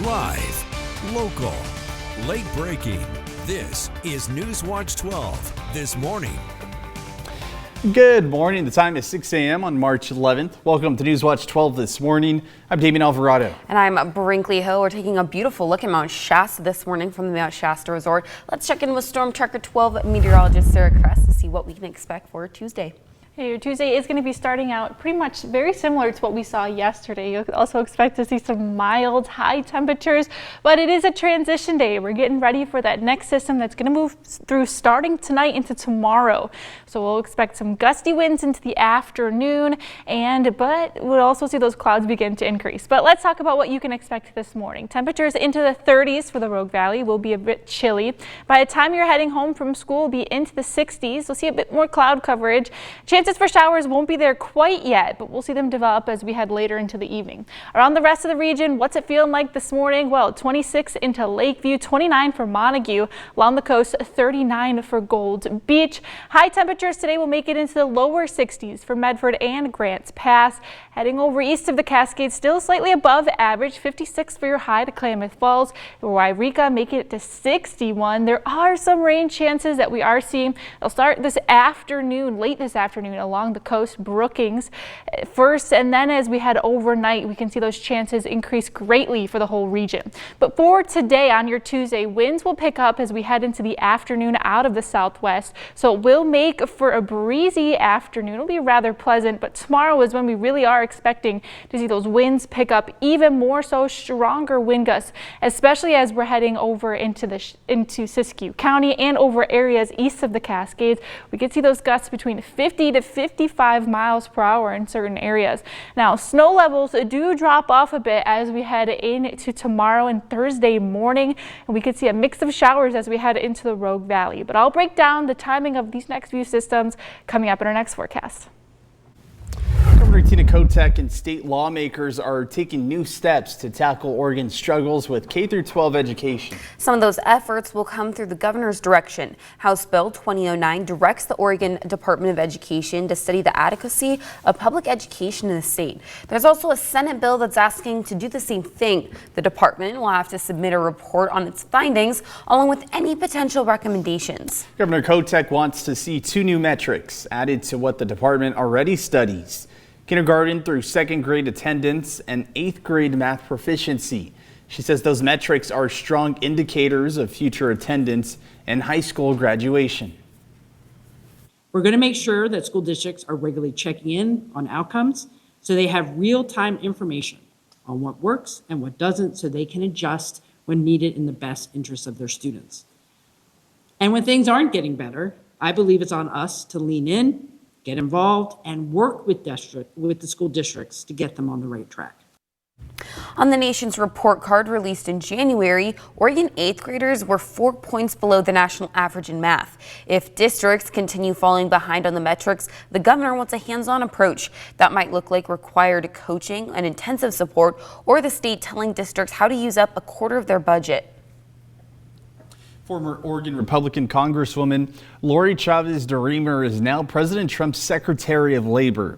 Live, local, late breaking. This is Newswatch 12 this morning. Good morning. The time is 6 a.m. on March 11th. Welcome to Newswatch 12 this morning. I'm Damien Alvarado. And I'm Brinkley Hill. We're taking a beautiful look at Mount Shasta this morning from the Mount Shasta Resort. Let's check in with Storm Tracker 12 meteorologist Sarah Kress to see what we can expect for Tuesday. Hey, your Tuesday is going to be starting out pretty much very similar to what we saw yesterday. You'll also expect to see some mild high temperatures, but it is a transition day. We're getting ready for that next system that's going to move through starting tonight into tomorrow. So we'll expect some gusty winds into the afternoon, but we'll also see those clouds begin to increase. But let's talk about what you can expect this morning. Temperatures into the 30s for the Rogue Valley will be a bit chilly. By the time you're heading home from school, we'll be into the 60s. We'll see a bit more cloud coverage. Chances for showers won't be there quite yet, but we'll see them develop as we head later into the evening. Around the rest of the region, what's it feeling like this morning? Well, 26 into Lakeview, 29 for Montague. Along the coast, 39 for Gold Beach. High temperatures today will make it into the lower 60s for Medford and Grants Pass. Heading over east of the Cascades, still slightly above average, 56 for your high to Klamath Falls. Wairika making it to 61. There are some rain chances that we are seeing. They'll start this afternoon, late this afternoon, along the coast. Brookings first, and then as we head overnight, we can see those chances increase greatly for the whole region. But for today, on your Tuesday, winds will pick up as we head into the afternoon out of the southwest, so it will make for a breezy afternoon. It'll be rather pleasant, but tomorrow is when we really are expecting to see those winds pick up even more, so stronger wind gusts, especially as we're heading over into Siskiyou County and over areas east of the Cascades. We could see those gusts between 50 to 55 miles per hour in certain areas. Now, snow levels do drop off a bit as we head into tomorrow and Thursday morning, and we could see a mix of showers as we head into the Rogue Valley. But I'll break down the timing of these next few systems coming up in our next forecast. Governor Tina Kotek and state lawmakers are taking new steps to tackle Oregon's struggles with K-12 education. Some of those efforts will come through the governor's direction. House Bill 2009 directs the Oregon Department of Education to study the adequacy of public education in the state. There's also a Senate bill that's asking to do the same thing. The department will have to submit a report on its findings along with any potential recommendations. Governor Kotek wants to see two new metrics added to what the department already studies: kindergarten through second grade attendance and 8th grade math proficiency. She says those metrics are strong indicators of future attendance and high school graduation. We're going to make sure that school districts are regularly checking in on outcomes so they have real-time information on what works and what doesn't, so they can adjust when needed in the best interest of their students. And when things aren't getting better, I believe it's on us to lean in, get involved, and work with the school districts to get them on the right track. On the nation's report card released in January, Oregon 8th graders were 4 points below the national average in math. If districts continue falling behind on the metrics, the governor wants a hands-on approach. That might look like required coaching and intensive support, or the state telling districts how to use up a quarter of their budget. Former Oregon Republican Congresswoman Lori Chavez DeRemer is now President Trump's Secretary of Labor.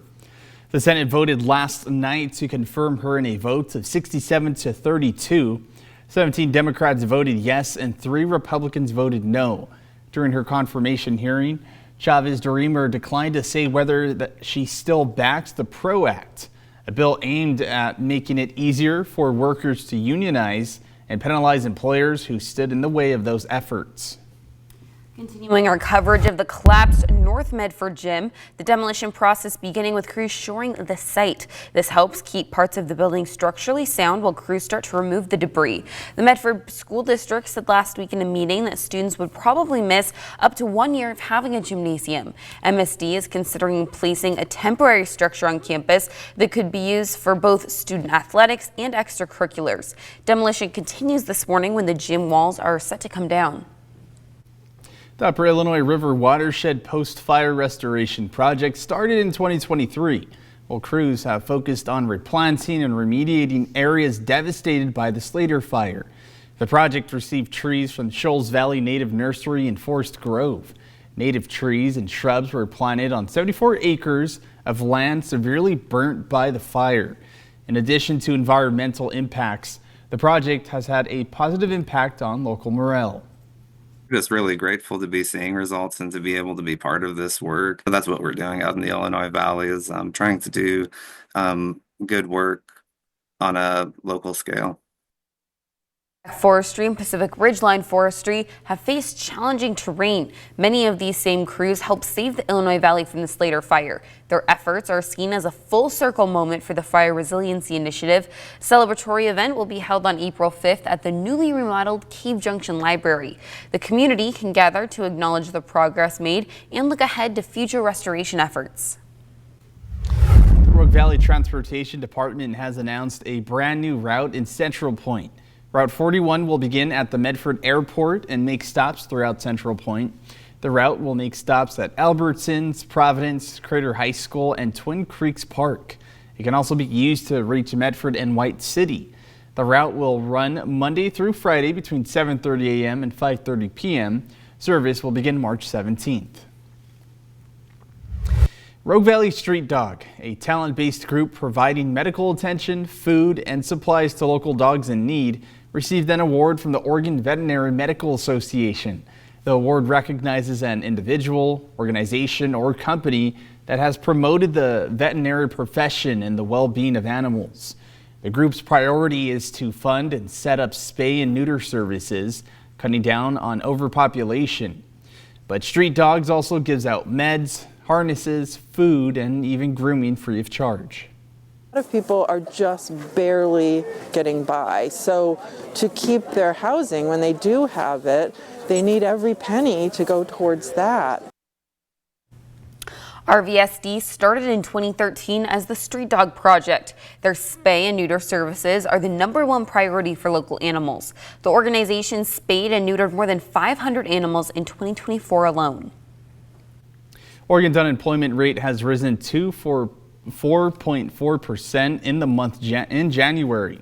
The Senate voted last night to confirm her in a vote of 67 to 32. 17 Democrats voted yes and 3 Republicans voted no. During her confirmation hearing, Chavez DeRemer declined to say whether she still backs the PRO Act, a bill aimed at making it easier for workers to unionize and penalize employers who stood in the way of those efforts. Continuing our coverage of the collapsed North Medford gym, the demolition process beginning with crews shoring the site. This helps keep parts of the building structurally sound while crews start to remove the debris. The Medford School District said last week in a meeting that students would probably miss up to 1 year of having a gymnasium. MSD is considering placing a temporary structure on campus that could be used for both student athletics and extracurriculars. Demolition continues this morning when the gym walls are set to come down. The Upper Illinois River Watershed Post-Fire Restoration Project started in 2023, while crews have focused on replanting and remediating areas devastated by the Slater Fire. The project received trees from Shoals Valley Native Nursery in Forest Grove. Native trees and shrubs were planted on 74 acres of land severely burnt by the fire. In addition to environmental impacts, The project has had a positive impact on local morale. Just really grateful to be seeing results and to be able to be part of this work. That's what we're doing out in the Illinois Valley is trying to do good work on a local scale. Forestry and Pacific Ridgeline Forestry have faced challenging terrain. Many of these same crews helped save the Illinois Valley from the Slater fire. Their efforts are seen as a full circle moment for the Fire Resiliency Initiative. A celebratory event will be held on April 5th at the newly remodeled Cave Junction Library. The community can gather to acknowledge the progress made and look ahead to future restoration efforts. The Rogue Valley Transportation Department has announced a brand new route in Central Point. Route 41 will begin at the Medford Airport and make stops throughout Central Point. The route will make stops at Albertsons, Providence, Crater High School, and Twin Creeks Park. It can also be used to reach Medford and White City. The route will run Monday through Friday between 7:30 a.m. and 5:30 p.m. Service will begin March 17th. Rogue Valley Street Dog, a talent-based group providing medical attention, food, and supplies to local dogs in need, received an award from the Oregon Veterinary Medical Association. The award recognizes an individual, organization, or company that has promoted the veterinary profession and the well-being of animals. The group's priority is to fund and set up spay and neuter services, cutting down on overpopulation. But Street Dogs also gives out meds, harnesses, food, and even grooming free of charge. A lot of people are just barely getting by, so to keep their housing when they do have it, they need every penny to go towards that. RVSD started in 2013 as the Street Dog Project. Their spay and neuter services are the #1 priority for local animals. The organization spayed and neutered more than 500 animals in 2024 alone. Oregon's unemployment rate has risen to 4.4% in the month in January.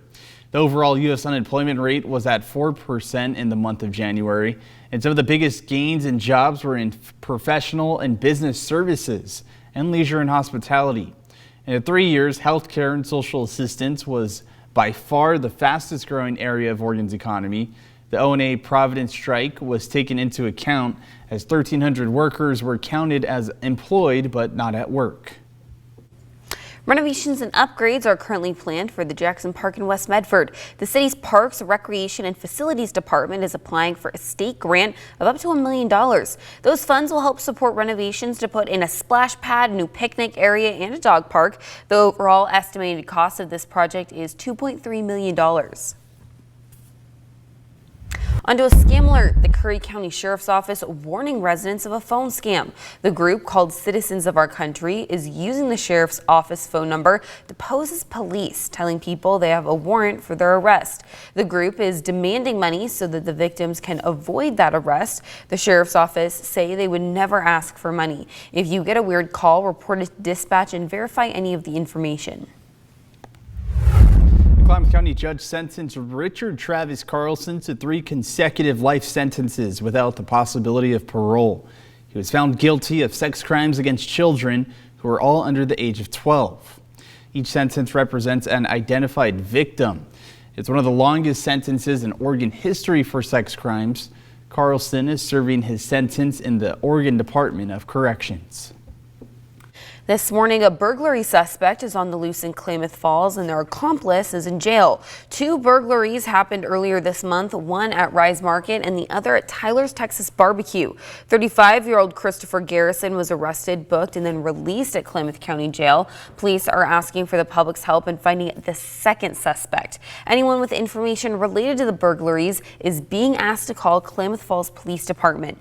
The overall U.S. unemployment rate was at 4% in the month of January, and some of the biggest gains in jobs were in professional and business services and leisure and hospitality. In 3 years, healthcare and social assistance was by far the fastest growing area of Oregon's economy. The O&A Providence strike was taken into account as 1,300 workers were counted as employed but not at work. Renovations and upgrades are currently planned for the Jackson Park in West Medford. The city's Parks, Recreation, and Facilities Department is applying for a state grant of up to $1 million. Those funds will help support renovations to put in a splash pad, new picnic area, and a dog park. The overall estimated cost of this project is $2.3 million. Onto a scam alert. The Curry County Sheriff's Office warning residents of a phone scam. The group, called Citizens of Our Country, is using the Sheriff's Office phone number to pose as police, telling people they have a warrant for their arrest. The group is demanding money so that the victims can avoid that arrest. The Sheriff's Office say they would never ask for money. If you get a weird call, report it to dispatch and verify any of the information. Klamath County judge sentenced Richard Travis Carlson to 3 consecutive life sentences without the possibility of parole. He was found guilty of sex crimes against children who are all under the age of 12. Each sentence represents an identified victim. It's one of the longest sentences in Oregon history for sex crimes. Carlson is serving his sentence in the Oregon Department of Corrections. This morning, a burglary suspect is on the loose in Klamath Falls and their accomplice is in jail. 2 burglaries happened earlier this month, one at Rise Market and the other at Tyler's Texas Barbecue. 35-year-old Christopher Garrison was arrested, booked, and then released at Klamath County Jail. Police are asking for the public's help in finding the second suspect. Anyone with information related to the burglaries is being asked to call Klamath Falls Police Department.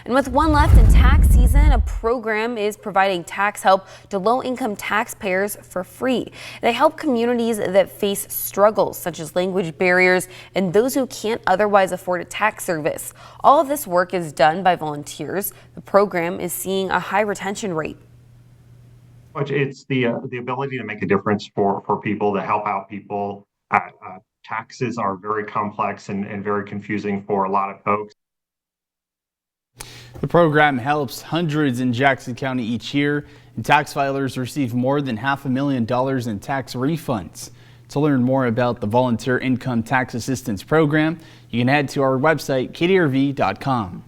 And with one left in tax season, a program is providing tax help to low-income taxpayers for free. They help communities that face struggles such as language barriers and those who can't otherwise afford a tax service. All of this work is done by volunteers. The program is seeing a high retention rate. It's the ability to make a difference for people, to help out people. Taxes are very complex and very confusing for a lot of folks. The program helps hundreds in Jackson County each year, and tax filers receive more than $500,000 in tax refunds. To learn more about the Volunteer Income Tax Assistance Program, you can head to our website, ktrv.com.